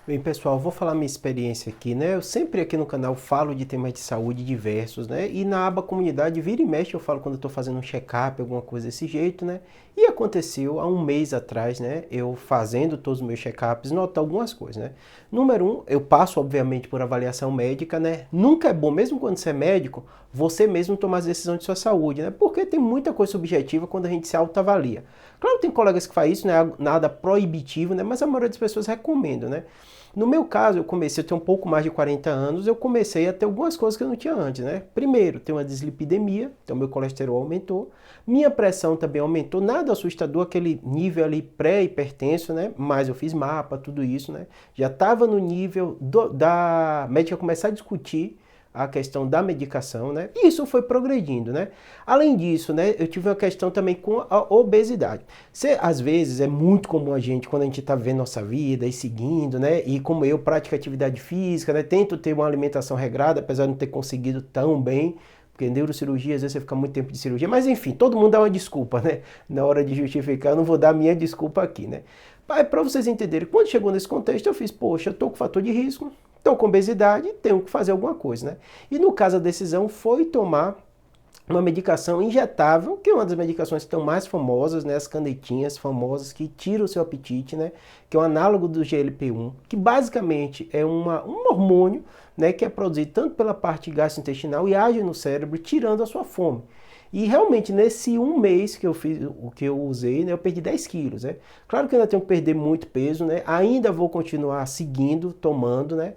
Bem, pessoal, vou falar minha experiência aqui, né? Eu sempre aqui no canal falo de temas de saúde diversos, né? E na aba comunidade, vira e mexe, eu falo quando eu tô fazendo um check-up, alguma coisa desse jeito, né? E aconteceu há um mês atrás, né? Eu fazendo todos os meus check-ups, notar algumas coisas, né? Número um, eu passo, obviamente, por avaliação médica, né? Nunca é bom, mesmo quando você é médico, você mesmo tomar as decisões de sua saúde, né? Porque tem muita coisa subjetiva quando a gente se autoavalia. Claro, tem colegas que fazem isso, né? Nada proibitivo, né? Mas a maioria das pessoas recomenda, né? No meu caso, eu tenho um pouco mais de 40 anos, eu comecei a ter algumas coisas que eu não tinha antes, né? Primeiro, tem uma dislipidemia, então meu colesterol aumentou, minha pressão também aumentou, nada assustador, aquele nível ali pré-hipertenso, né? Mas eu fiz mapa, tudo isso, né? Já estava no nível da médica começar a discutir a questão da medicação, né? E isso foi progredindo, né? Além disso, né, eu tive uma questão também com a obesidade. Às vezes é muito comum a gente, quando a gente está vivendo nossa vida e seguindo, né? E como eu pratico atividade física, né? Tento ter uma alimentação regrada, apesar de não ter conseguido tão bem, porque neurocirurgia, às vezes você fica muito tempo de cirurgia, mas enfim, todo mundo dá uma desculpa, né? Na hora de justificar, eu não vou dar a minha desculpa aqui, né? Para vocês entenderem, quando chegou nesse contexto, eu fiz, poxa, eu tô com fator de risco, tô com obesidade, tenho que fazer alguma coisa, né? E no caso a decisão foi tomar uma medicação injetável, que é uma das medicações que estão mais famosas, né, as canetinhas famosas que tiram o seu apetite, né, que é o análogo do GLP-1, que basicamente é um hormônio, né, que é produzido tanto pela parte gastrointestinal e age no cérebro, tirando a sua fome. E realmente nesse um mês que eu fiz, o que eu usei, né, eu perdi 10 quilos, né? Claro que eu ainda tenho que perder muito peso, né? Ainda vou continuar seguindo, tomando, né?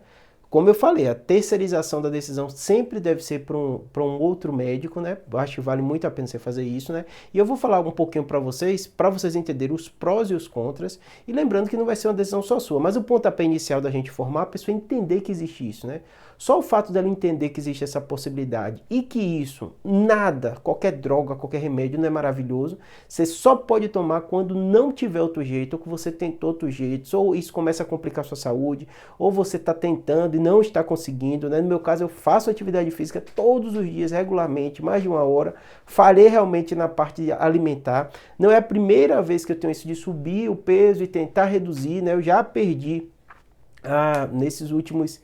Como eu falei, a terceirização da decisão sempre deve ser para um outro médico, né? Eu acho que vale muito a pena você fazer isso, né? E eu vou falar um pouquinho para vocês entenderem os prós e os contras. E lembrando que não vai ser uma decisão só sua, mas o pontapé inicial da gente formar a pessoa é entender que existe isso, né? Só o fato dela entender que existe essa possibilidade e que isso, nada, qualquer droga, qualquer remédio não é maravilhoso, você só pode tomar quando não tiver outro jeito, ou que você tentou outro jeito, ou isso começa a complicar a sua saúde, ou você está tentando e não está conseguindo, né? No meu caso, eu faço atividade física todos os dias, regularmente, mais de uma hora, falhei realmente na parte alimentar, não é a primeira vez que eu tenho isso de subir o peso e tentar reduzir, né? Eu já perdi, nesses últimos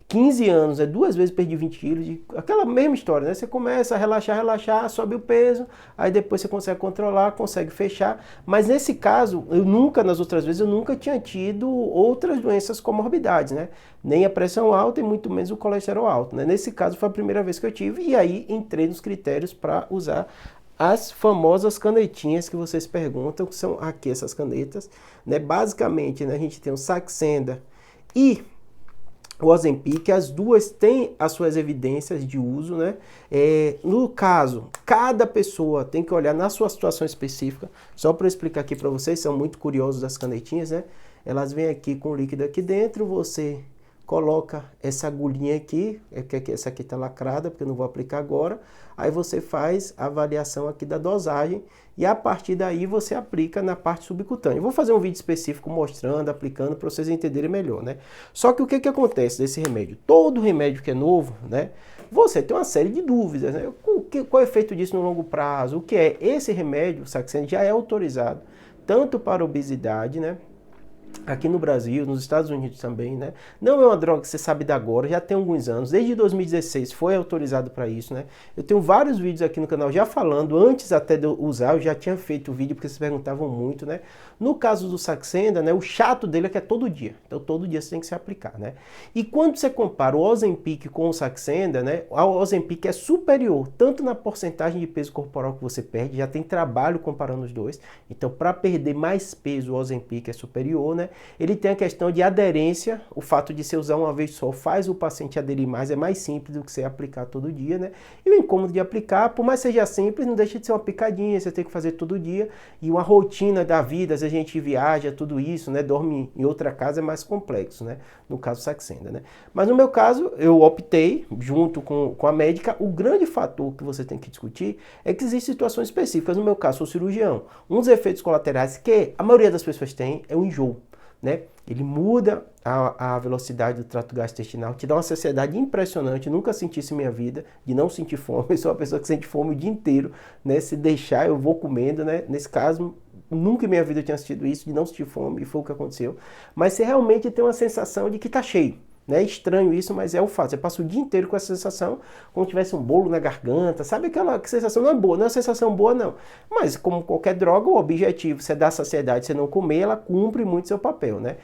15 anos, 2 vezes perdi 20 quilos, aquela mesma história, né? Você começa a relaxar, relaxar, sobe o peso, aí depois você consegue controlar, consegue fechar. Mas nesse caso, nas outras vezes, eu nunca tinha tido outras doenças comorbidades, né? Nem a pressão alta e muito menos o colesterol alto, né? Nesse caso foi a primeira vez que eu tive e aí entrei nos critérios para usar as famosas canetinhas que vocês perguntam, que são aqui essas canetas, né? Basicamente, né, a gente tem o Saxenda e o Ozempic, as duas têm as suas evidências de uso, né? No caso, cada pessoa tem que olhar na sua situação específica. Só para explicar aqui para vocês, são muito curiosos das canetinhas, né? Elas vêm aqui com o líquido aqui dentro, você coloca essa agulhinha aqui, essa aqui está lacrada, porque eu não vou aplicar agora. Aí você faz a avaliação aqui da dosagem e a partir daí você aplica na parte subcutânea. Eu vou fazer um vídeo específico mostrando, aplicando, para vocês entenderem melhor, né? Só que o que acontece desse remédio? Todo remédio que é novo, né? Você tem uma série de dúvidas, né? Qual é o efeito disso no longo prazo? O que é? Esse remédio, o Saxenda, já é autorizado tanto para obesidade, né? Aqui no Brasil, nos Estados Unidos também, né? Não é uma droga que você sabe de agora, já tem alguns anos, desde 2016 foi autorizado para isso, né? Eu tenho vários vídeos aqui no canal já falando, antes até de eu usar, eu já tinha feito o vídeo porque vocês perguntavam muito, né? No caso do Saxenda, né, o chato dele é que é todo dia, então todo dia você tem que se aplicar, né? E quando você compara o Ozempic com o Saxenda, né, o Ozempic é superior, tanto na porcentagem de peso corporal que você perde, já tem trabalho comparando os dois, então para perder mais peso o Ozempic é superior, né? Ele tem a questão de aderência, o fato de você usar uma vez só faz o paciente aderir mais, é mais simples do que você aplicar todo dia, né? E o incômodo de aplicar, por mais que seja simples, não deixa de ser uma picadinha, você tem que fazer todo dia, e uma rotina da vida, às vezes a gente viaja, tudo isso, né? Dorme em outra casa é mais complexo, né? No caso Saxenda, né? Mas no meu caso, eu optei, junto com a médica, o grande fator que você tem que discutir é que existem situações específicas, no meu caso, sou cirurgião, um dos efeitos colaterais que a maioria das pessoas tem é o enjoo, né? Ele muda a velocidade do trato gastrointestinal, te dá uma saciedade impressionante, nunca senti isso em minha vida, de não sentir fome, eu sou uma pessoa que sente fome o dia inteiro, né? Se deixar eu vou comendo, né? Nesse caso, nunca em minha vida eu tinha sentido isso, de não sentir fome, e foi o que aconteceu. Mas você realmente tem uma sensação de que tá cheio. É estranho isso, mas é o fato. Você passa o dia inteiro com essa sensação, como se tivesse um bolo na garganta. Sabe aquela sensação? Não é boa, não é uma sensação boa, não. Mas como qualquer droga, o objetivo, você dá saciedade, você não comer, ela cumpre muito seu papel, né?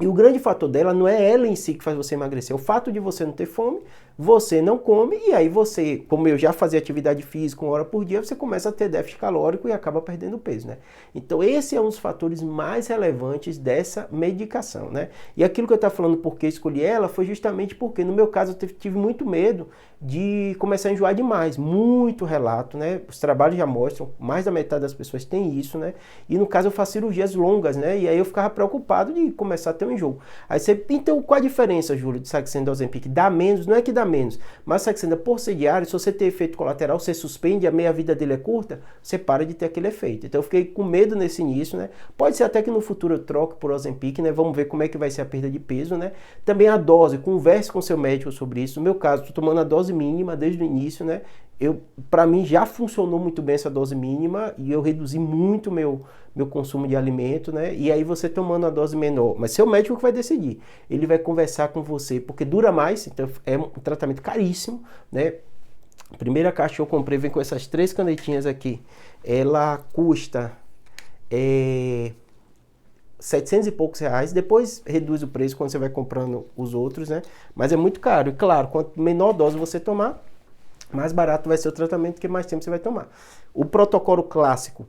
E o grande fator dela não é ela em si que faz você emagrecer. É o fato de você não ter fome, você não come, e aí você, como eu já fazia atividade física 1 hora por dia, você começa a ter déficit calórico e acaba perdendo peso, né? Então esse é um dos fatores mais relevantes dessa medicação, né? E aquilo que eu estava falando porque escolhi ela foi justamente porque no meu caso eu tive muito medo de começar a enjoar demais, muito relato, né? Os trabalhos já mostram, mais da metade das pessoas tem isso, né? E no caso eu faço cirurgias longas, né? E aí eu ficava preocupado de começar a ter um enjoo. Aí você, então qual a diferença, Júlio, de Saxenda e Ozempic? Dá menos, não é que dá menos, mas Saxenda por ser diário, se você ter efeito colateral, você suspende, a meia-vida dele é curta, você para de ter aquele efeito. Então eu fiquei com medo nesse início, né? Pode ser até que no futuro eu troque por Ozempic, né? Vamos ver como é que vai ser a perda de peso, né? Também a dose, converse com seu médico sobre isso. No meu caso, estou tomando a dose mínima desde o início, né? Para mim já funcionou muito bem essa dose mínima e eu reduzi muito meu consumo de alimento, né? E aí você tomando a dose menor, mas seu médico que vai decidir. Ele vai conversar com você, porque dura mais, então é um tratamento caríssimo, né? A primeira caixa que eu comprei vem com essas 3 canetinhas aqui. Ela custa 700 e poucos reais, depois reduz o preço quando você vai comprando os outros, né? Mas é muito caro, e claro, quanto menor dose você tomar, mais barato vai ser o tratamento, que mais tempo você vai tomar. O protocolo clássico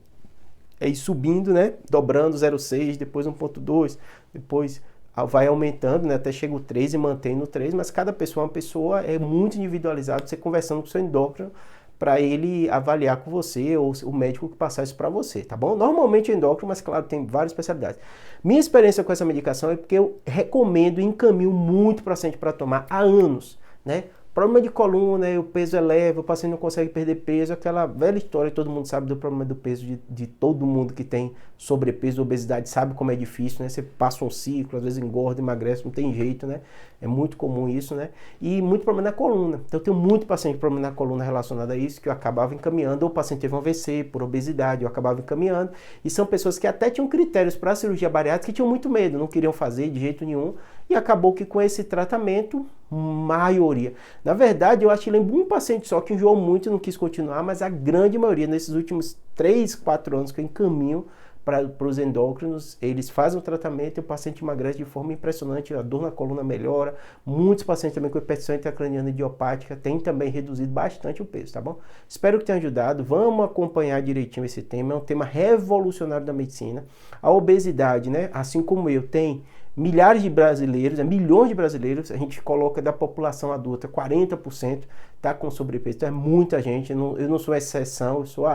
é ir subindo, né? Dobrando 0,6, depois 1,2, depois vai aumentando, né? Até chega o 3 e mantém no 3, mas cada pessoa é uma pessoa, é muito individualizado, você conversando com o seu endócrino para ele avaliar com você, ou o médico que passar isso para você, tá bom? Normalmente é endócrino, mas claro, tem várias especialidades. Minha experiência com essa medicação é porque eu recomendo e encaminho muito paciente para tomar há anos, né? Problema de coluna, o peso eleva, o paciente não consegue perder peso, aquela velha história, todo mundo sabe do problema do peso de todo mundo que tem sobrepeso, obesidade, sabe como é difícil, né? Você passa um ciclo, às vezes engorda, emagrece, não tem jeito, né? É muito comum isso, né? E muito problema na coluna. Então eu tenho muito paciente com problema na coluna relacionado a isso, que eu acabava encaminhando, ou o paciente teve um AVC por obesidade, eu acabava encaminhando, e são pessoas que até tinham critérios para a cirurgia bariátrica que tinham muito medo, não queriam fazer de jeito nenhum, e acabou que com esse tratamento, maioria. Na verdade, eu acho que lembro um paciente só que enjoou muito e não quis continuar, mas a grande maioria, nesses últimos 3, 4 anos que eu encaminho para os endócrinos, eles fazem o tratamento e o paciente emagrece de forma impressionante, a dor na coluna melhora. Muitos pacientes também com hipertensão intracraniana idiopática têm também reduzido bastante o peso, tá bom? Espero que tenha ajudado. Vamos acompanhar direitinho esse tema, é um tema revolucionário da medicina. A obesidade, né, assim como eu, tem milhares de brasileiros, milhões de brasileiros, a gente coloca da população adulta, 40% está com sobrepeso, então é muita gente, eu não sou exceção, eu sou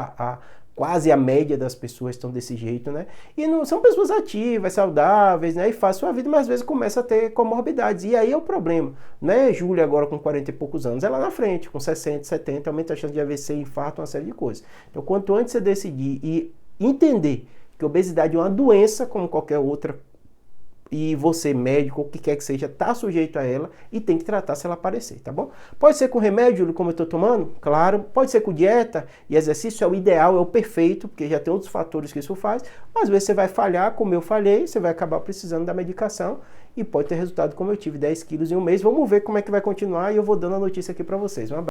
quase a média das pessoas estão desse jeito, né? E não são pessoas ativas, saudáveis, né? E fazem sua vida, mas às vezes começa a ter comorbidades. E aí é o problema, né? Júlia agora com 40 e poucos anos, ela na frente, com 60, 70, aumenta a chance de AVC, infarto, uma série de coisas. Então, quanto antes você decidir e entender que a obesidade é uma doença como qualquer outra, e você, médico, ou o que quer que seja, está sujeito a ela e tem que tratar se ela aparecer, tá bom? Pode ser com remédio, como eu estou tomando? Claro. Pode ser com dieta e exercício, é o ideal, é o perfeito, porque já tem outros fatores que isso faz, mas às vezes você vai falhar, como eu falhei, você vai acabar precisando da medicação e pode ter resultado como eu tive, 10 quilos em um mês. Vamos ver como é que vai continuar e eu vou dando a notícia aqui para vocês. Um abraço.